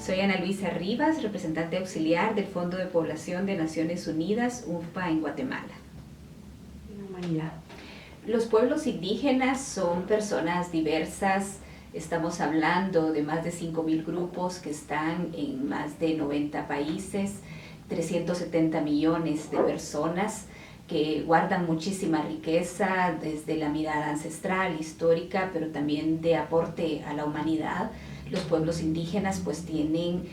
Soy Ana Luisa Rivas, representante auxiliar del Fondo de Población de Naciones Unidas, UNFPA, en Guatemala. Humanidad. Los pueblos indígenas son personas diversas. Estamos hablando de más de 5.000 grupos que están en más de 90 países, 370 millones de personas que guardan muchísima riqueza desde la mirada ancestral, histórica, pero también de aporte a la humanidad. Los pueblos indígenas pues tienen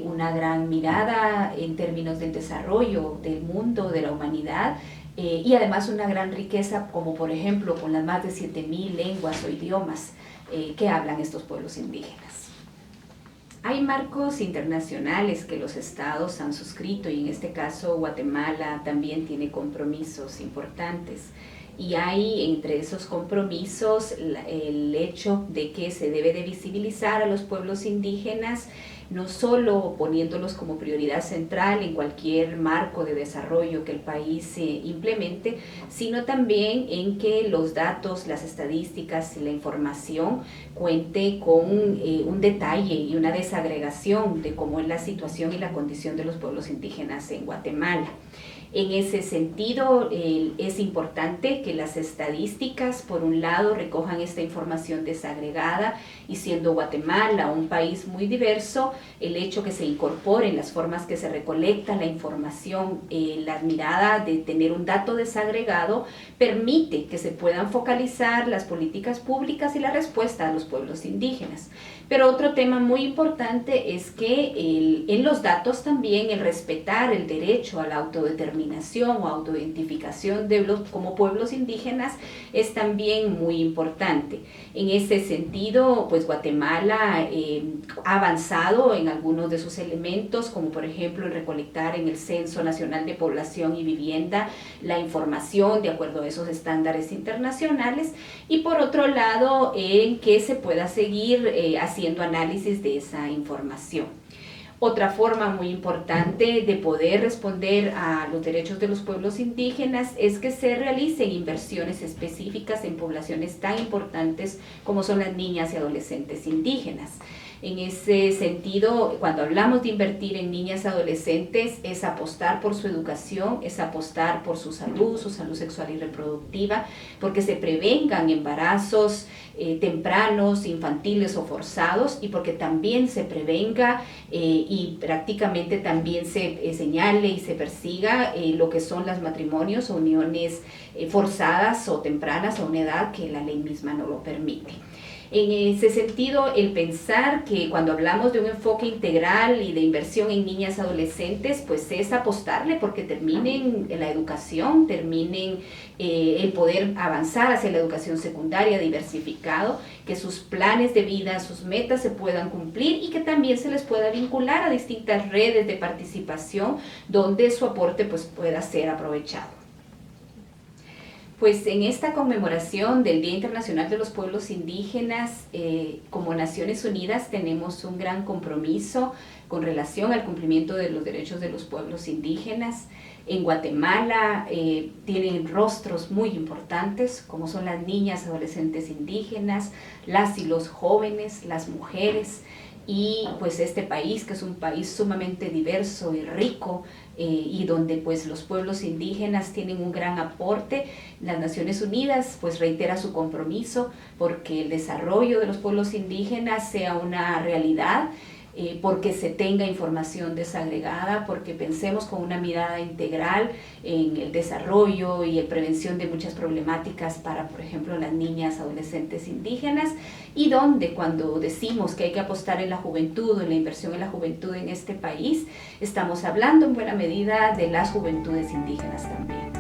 una gran mirada en términos del desarrollo del mundo, de la humanidad, y además una gran riqueza, como por ejemplo con las más de 7.000 lenguas o idiomas que hablan estos pueblos indígenas. Hay marcos internacionales que los estados han suscrito y en este caso Guatemala también tiene compromisos importantes. Y hay entre esos compromisos el hecho de que se debe de visibilizar a los pueblos indígenas, no solo poniéndolos como prioridad central en cualquier marco de desarrollo que el país implemente, sino también en que los datos, las estadísticas y la información cuente con un detalle y una desagregación de cómo es la situación y la condición de los pueblos indígenas en Guatemala. En ese sentido, es importante que las estadísticas, por un lado, recojan esta información desagregada y siendo Guatemala un país muy diverso, el hecho que se incorporen las formas que se recolecta la información, la mirada de tener un dato desagregado, permite que se puedan focalizar las políticas públicas y la respuesta a los pueblos indígenas. Pero otro tema muy importante es que en los datos también el respetar el derecho a la autodeterminación o autoidentificación de los como pueblos indígenas es también muy importante. En ese sentido, pues Guatemala ha avanzado en algunos de sus elementos, como por ejemplo el recolectar en el Censo Nacional de Población y Vivienda la información de acuerdo a esos estándares internacionales, y por otro lado en que se pueda seguir haciendo análisis de esa información. Otra forma muy importante de poder responder a los derechos de los pueblos indígenas es que se realicen inversiones específicas en poblaciones tan importantes como son las niñas y adolescentes indígenas. En ese sentido, cuando hablamos de invertir en niñas y adolescentes, es apostar por su educación, es apostar por su salud sexual y reproductiva, porque se prevengan embarazos tempranos, infantiles o forzados, y porque también se prevenga y prácticamente también se señale y se persiga lo que son los matrimonios o uniones forzadas o tempranas a una edad que la ley misma no lo permite. En ese sentido, el pensar que cuando hablamos de un enfoque integral y de inversión en niñas y adolescentes, pues es apostarle porque terminen la educación, terminen el poder avanzar hacia la educación secundaria diversificado, que sus planes de vida, sus metas se puedan cumplir y que también se les pueda vincular a distintas redes de participación donde su aporte pues pueda ser aprovechado. Pues en esta conmemoración del Día Internacional de los Pueblos Indígenas, como Naciones Unidas tenemos un gran compromiso con relación al cumplimiento de los derechos de los pueblos indígenas. En Guatemala tienen rostros muy importantes, como son las niñas, adolescentes indígenas, las y los jóvenes, las mujeres, y pues este país, que es un país sumamente diverso y rico, y donde pues los pueblos indígenas tienen un gran aporte. Las Naciones Unidas pues reitera su compromiso porque el desarrollo de los pueblos indígenas sea una realidad, porque se tenga información desagregada, porque pensemos con una mirada integral en el desarrollo y en prevención de muchas problemáticas para, por ejemplo, las niñas, adolescentes indígenas, y donde cuando decimos que hay que apostar en la juventud o en la inversión en la juventud en este país, estamos hablando en buena medida de las juventudes indígenas también.